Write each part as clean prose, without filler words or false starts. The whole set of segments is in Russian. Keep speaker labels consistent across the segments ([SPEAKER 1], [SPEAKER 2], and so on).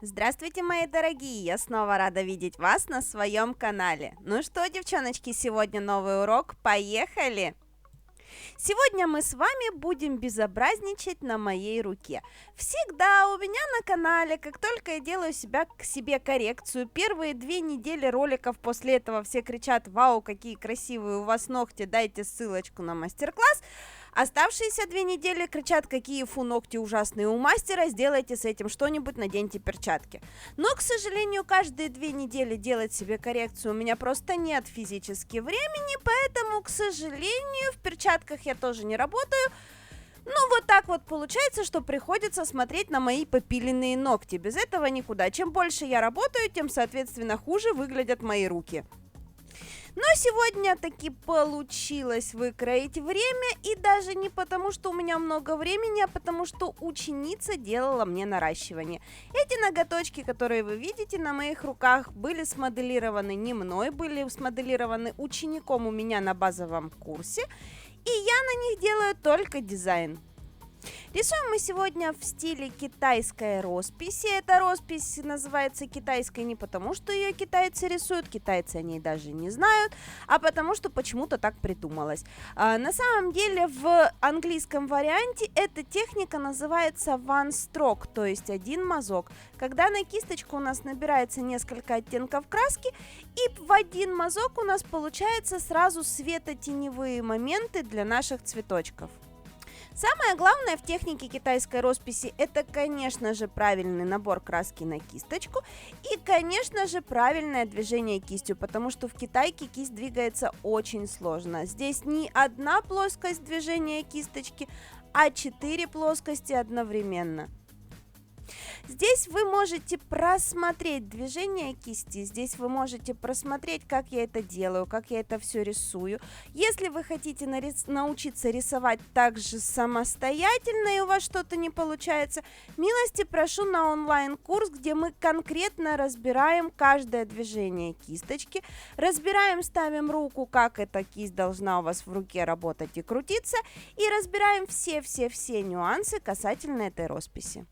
[SPEAKER 1] Здравствуйте, мои дорогие! Я снова рада видеть вас на своем канале. Ну что, девчоночки, сегодня новый урок. Поехали! Сегодня мы с вами будем безобразничать на моей руке. Всегда у меня на канале, как только я делаю к себе коррекцию, первые 2 недели роликов после этого все кричат: «Вау, какие красивые у вас ногти, дайте ссылочку на мастер-класс». Оставшиеся 2 недели кричат: «Какие фу, ногти ужасные у мастера, сделайте с этим что-нибудь, наденьте перчатки». Но, к сожалению, каждые 2 недели делать себе коррекцию у меня просто нет физически времени, поэтому, к сожалению, в перчатках я тоже не работаю. Ну, вот так вот получается, что приходится смотреть на мои попиленные ногти. Без этого никуда. Чем больше я работаю, тем, соответственно, хуже выглядят мои руки. Но сегодня таки получилось выкроить время, и даже не потому, что у меня много времени, а потому что ученица делала мне наращивание. Эти ноготочки, которые вы видите на моих руках, были смоделированы не мной, были смоделированы учеником у меня на базовом курсе, и я на них делаю только дизайн. Рисуем мы сегодня в стиле китайской росписи. Эта роспись называется китайской не потому, что ее китайцы рисуют, китайцы о ней даже не знают, а потому что почему-то так придумалось. На самом деле в английском варианте эта техника называется one stroke, то есть один мазок. Когда на кисточку у нас набирается несколько оттенков краски, и в один мазок у нас получается сразу светотеневые моменты для наших цветочков. Самое главное в технике китайской росписи — это, конечно же, правильный набор краски на кисточку и, конечно же, правильное движение кистью, потому что в китайке кисть двигается очень сложно. Здесь не одна плоскость движения кисточки, а 4 плоскости одновременно. Здесь вы можете просмотреть движение кисти, здесь вы можете просмотреть, как я это делаю, как я это все рисую. Если вы хотите научиться рисовать также самостоятельно и у вас что-то не получается, милости прошу на онлайн-курс, где мы конкретно разбираем каждое движение кисточки, разбираем, ставим руку, как эта кисть должна у вас в руке работать и крутиться, и разбираем все нюансы касательно этой росписи.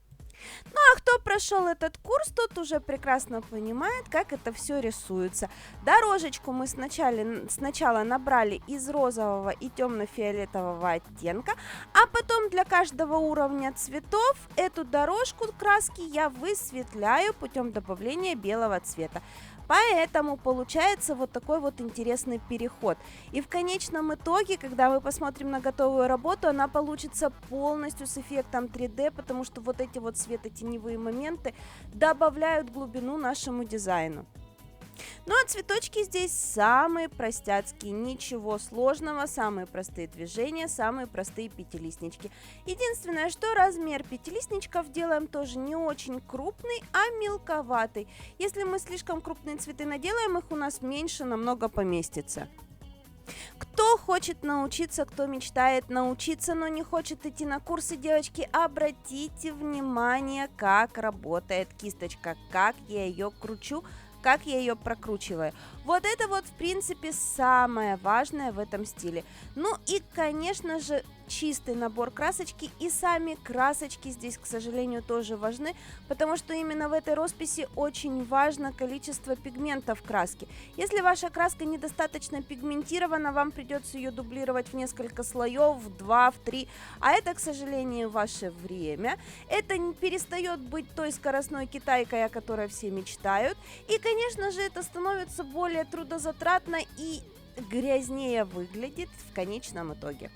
[SPEAKER 1] Ну а кто прошел этот курс, тот уже прекрасно понимает, как это все рисуется. Дорожечку мы сначала набрали из розового и темно-фиолетового оттенка, а потом для каждого уровня цветов эту дорожку краски я высветляю путем добавления белого цвета. Поэтому получается вот такой вот интересный переход. И в конечном итоге, когда мы посмотрим на готовую работу, она получится полностью с эффектом 3D, потому что вот эти вот светотеневые моменты добавляют глубину нашему дизайну. Ну а цветочки здесь самые простяцкие, ничего сложного, самые простые движения, самые простые пятилистнички. Единственное, что размер пятилистничков делаем тоже не очень крупный, а мелковатый. Если мы слишком крупные цветы наделаем, их у нас меньше намного поместится. Кто хочет научиться, кто мечтает научиться, но не хочет идти на курсы, девочки, обратите внимание, как работает кисточка, как я ее кручу, как я ее прокручиваю. Вот это вот, в принципе, самое важное в этом стиле. Ну и, конечно же, чистый набор красочки, и сами красочки здесь, к сожалению, тоже важны, потому что именно в этой росписи очень важно количество пигментов краски. Если ваша краска недостаточно пигментирована, вам придется ее дублировать в несколько слоев, в 2, в 3, а это, к сожалению, ваше время. Это не перестает быть той скоростной китайкой, о которой все мечтают, и, конечно же, это становится более трудозатратно и грязнее выглядит в конечном итоге.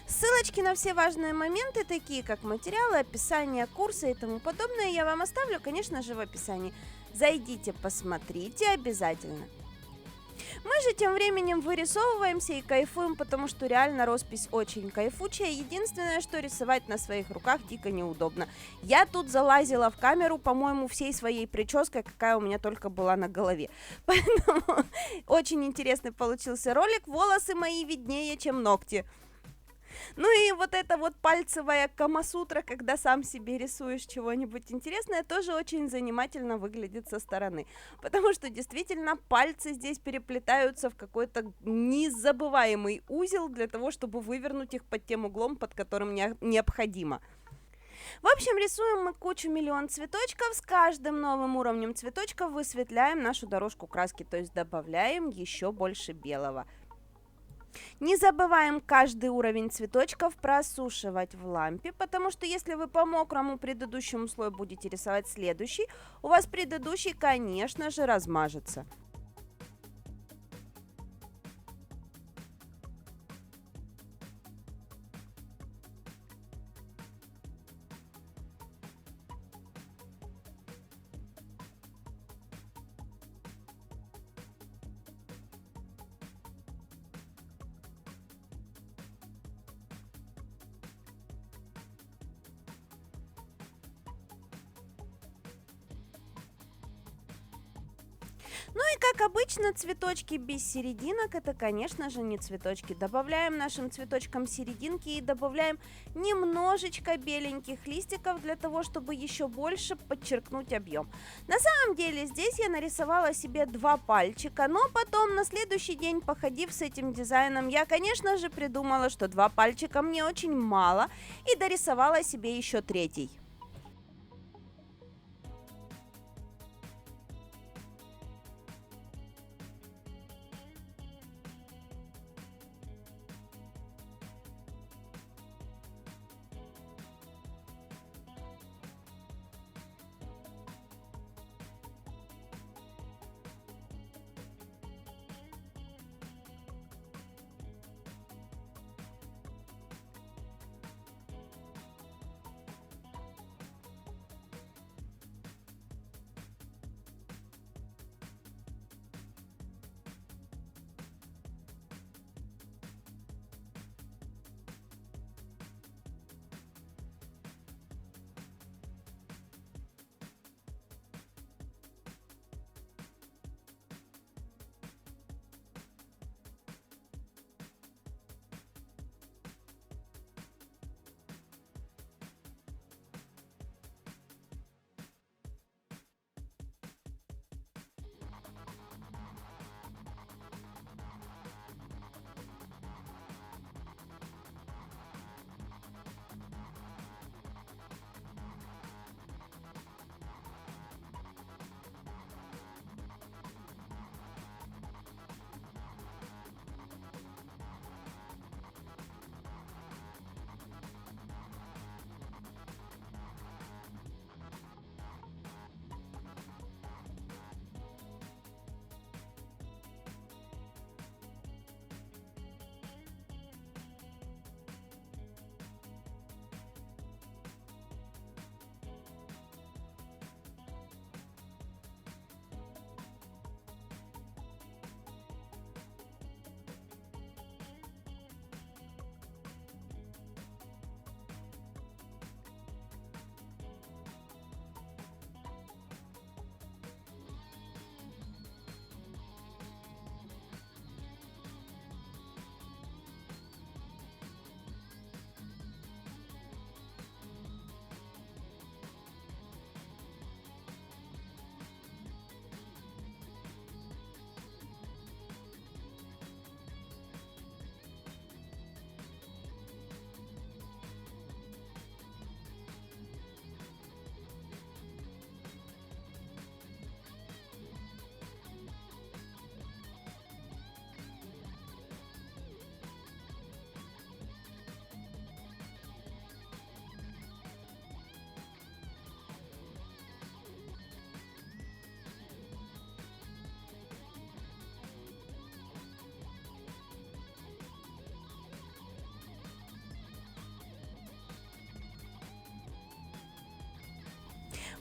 [SPEAKER 1] Ссылочки на все важные моменты, такие как материалы, описание курса и тому подобное, я вам оставлю, конечно же, в описании. Зайдите, посмотрите обязательно. Мы же тем временем вырисовываемся и кайфуем, потому что реально роспись очень кайфучая. Единственное, что рисовать на своих руках дико неудобно. Я тут залазила в камеру, по-моему, всей своей прической, какая у меня только была на голове. Поэтому очень интересный получился ролик. Волосы мои виднее, чем ногти. Ну и вот эта вот пальцевая камасутра, когда сам себе рисуешь чего-нибудь интересное, тоже очень занимательно выглядит со стороны. Потому что действительно пальцы здесь переплетаются в какой-то незабываемый узел для того, чтобы вывернуть их под тем углом, под которым необходимо. В общем, рисуем мы кучу миллион цветочков, с каждым новым уровнем цветочков высветляем нашу дорожку краски, то есть добавляем еще больше белого. Не забываем каждый уровень цветочков просушивать в лампе, потому что если вы по мокрому предыдущему слою будете рисовать следующий, у вас предыдущий, конечно же, размажется. Ну и как обычно, цветочки без серединок это, конечно же, не цветочки. Добавляем нашим цветочкам серединки и добавляем немножечко беленьких листиков для того, чтобы еще больше подчеркнуть объем. На самом деле здесь я нарисовала себе 2 пальчика, но потом на следующий день, походив с этим дизайном, я, конечно же, придумала, что 2 пальчика мне очень мало, и дорисовала себе еще 3.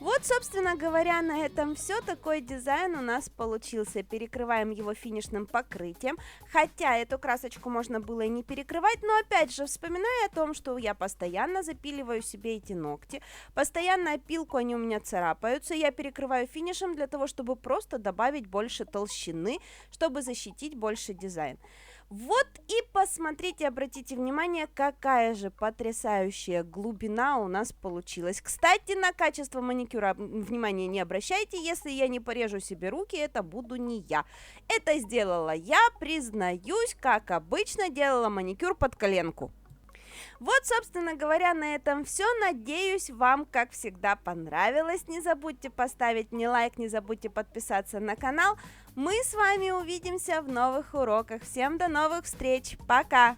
[SPEAKER 1] Вот, собственно говоря, на этом все. Такой дизайн у нас получился. Перекрываем его финишным покрытием. Хотя эту красочку можно было и не перекрывать, но опять же, вспоминая о том, что я постоянно запиливаю себе эти ногти, постоянно опилку, они у меня царапаются, я перекрываю финишем для того, чтобы просто добавить больше толщины, чтобы защитить больше дизайн. Вот и посмотрите, обратите внимание, какая же потрясающая глубина у нас получилась. Кстати, на качество маникюра внимания не обращайте, если я не порежу себе руки, это буду не я. Это сделала я, признаюсь, как обычно, делала маникюр под коленку. Вот, собственно говоря, на этом все. Надеюсь, вам, как всегда, понравилось. Не забудьте поставить мне лайк, не забудьте подписаться на канал. Мы с вами увидимся в новых уроках. Всем до новых встреч. Пока!